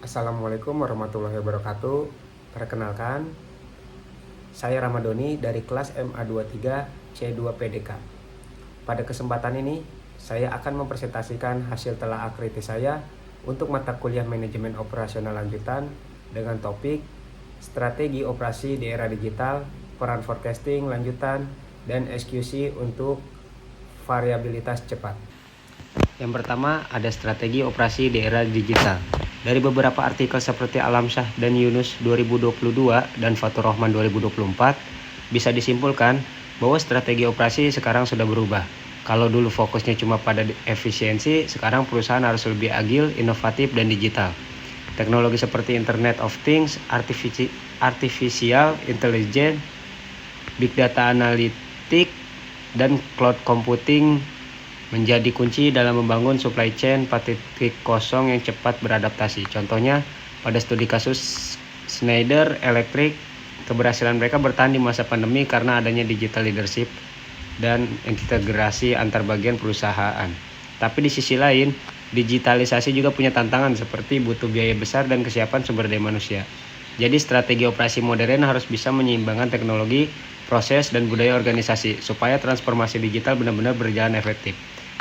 Assalamualaikum warahmatullahi wabarakatuh. Perkenalkan, saya Ramadoni dari kelas MA23 C2 PDK. Pada kesempatan ini, saya akan mempresentasikan hasil telaah kritis saya untuk mata kuliah manajemen operasional lanjutan dengan topik strategi operasi di era digital, peran forecasting lanjutan, dan SQC untuk variabilitas cepat. Yang pertama ada strategi operasi di era digital. Dari beberapa artikel seperti Alamsyah dan Yunus 2022 dan Fatur Rahman 2024, bisa disimpulkan bahwa strategi operasi sekarang sudah berubah. Kalau dulu fokusnya cuma pada efisiensi, sekarang perusahaan harus lebih agil, inovatif, dan digital. Teknologi seperti Internet of Things, Artificial Intelligence, Big Data Analytics, dan Cloud Computing menjadi kunci dalam membangun supply chain 4.0 yang cepat beradaptasi. Contohnya, pada studi kasus Schneider Electric, keberhasilan mereka bertahan di masa pandemi karena adanya digital leadership dan integrasi antar bagian perusahaan. Tapi di sisi lain, digitalisasi juga punya tantangan seperti butuh biaya besar dan kesiapan sumber daya manusia. Jadi strategi operasi modern harus bisa menyeimbangkan teknologi, proses, dan budaya organisasi supaya transformasi digital benar-benar berjalan efektif.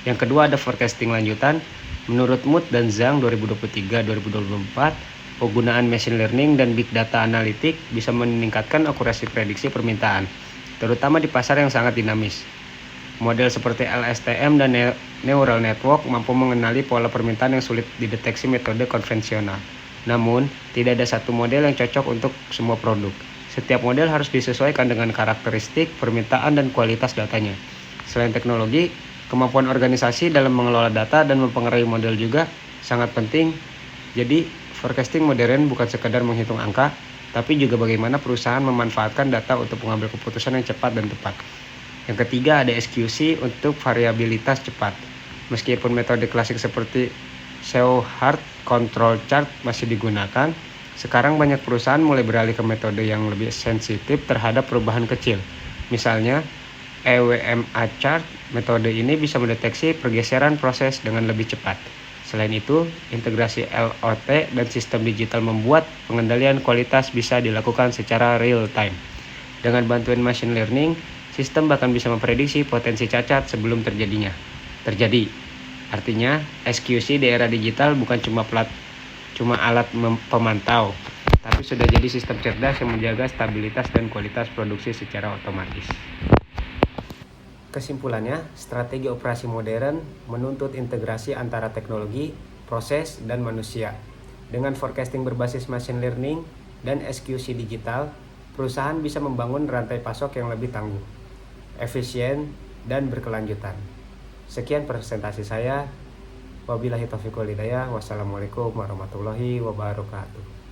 Yang kedua ada forecasting lanjutan. Menurut Mood dan Zhang 2023-2024, penggunaan machine learning dan big data analytics bisa meningkatkan akurasi prediksi permintaan, terutama di pasar yang sangat dinamis. Model seperti LSTM dan neural network mampu mengenali pola permintaan yang sulit dideteksi metode konvensional. Namun, tidak ada satu model yang cocok untuk semua produk. Setiap model harus disesuaikan dengan karakteristik, permintaan, dan kualitas datanya. Selain teknologi, kemampuan organisasi dalam mengelola data dan mempengaruhi model juga sangat penting. Jadi, forecasting modern bukan sekadar menghitung angka, tapi juga bagaimana perusahaan memanfaatkan data untuk mengambil keputusan yang cepat dan tepat. Yang ketiga ada SQC untuk variabilitas cepat. Meskipun metode klasik seperti Shewhart Control Chart masih digunakan, sekarang banyak perusahaan mulai beralih ke metode yang lebih sensitif terhadap perubahan kecil. Misalnya, EWMA chart, metode ini bisa mendeteksi pergeseran proses dengan lebih cepat. Selain itu, integrasi LOT dan sistem digital membuat pengendalian kualitas bisa dilakukan secara real time. Dengan bantuan machine learning, sistem bahkan bisa memprediksi potensi cacat sebelum terjadi. Artinya, SQC di era digital bukan cuma alat pemantau, tapi sudah jadi sistem cerdas yang menjaga stabilitas dan kualitas produksi secara otomatis. Kesimpulannya, strategi operasi modern menuntut integrasi antara teknologi, proses, dan manusia. Dengan forecasting berbasis machine learning dan SQC digital, perusahaan bisa membangun rantai pasok yang lebih tangguh, efisien, dan berkelanjutan. Sekian presentasi saya. Wabillahi taufiq wal hidayah. Wassalamualaikum warahmatullahi wabarakatuh.